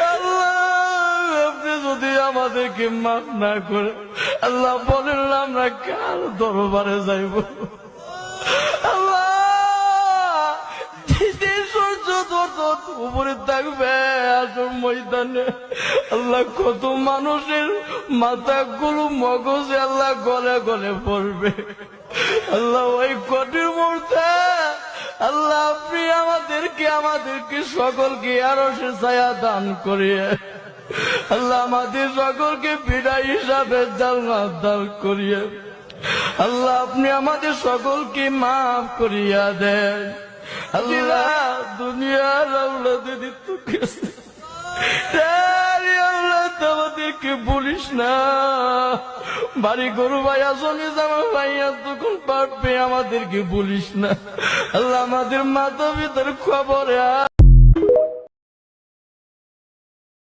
আল্লাহ আপনি যদি আমাদেরকে মাফ না করে আল্লাহ বলেন আমরা কার দরবারে যাইব আল্লাহ উপরে থাকবে আসল ময়দানে আল্লাহ কত মানুষের মাথাগুলো মগজে আল্লাহ গলে গলে পড়বে আল্লাহ ওই কঠিন মুহূর্তে আল্লাহ আপনি আমাদেরকে সকলকে আরো সে ছায়া দান করিয়ে আল্লাহ আমাদের সকলকে বিদায় হিসাবে জান্নাত দান করিয়ে আল্লাহ আপনি আমাদের সকলকে মাফ করিয়া দেন আল্লাহ দুনিয়ার আওলাদের আমাদেরকে বলিস না বাড়ি গরু ভাইয়া জমি জামা ভাইয়া তখন পারবে আমাদেরকে বলিস না আল্লাহ আমাদের মাথা ভিতর খবর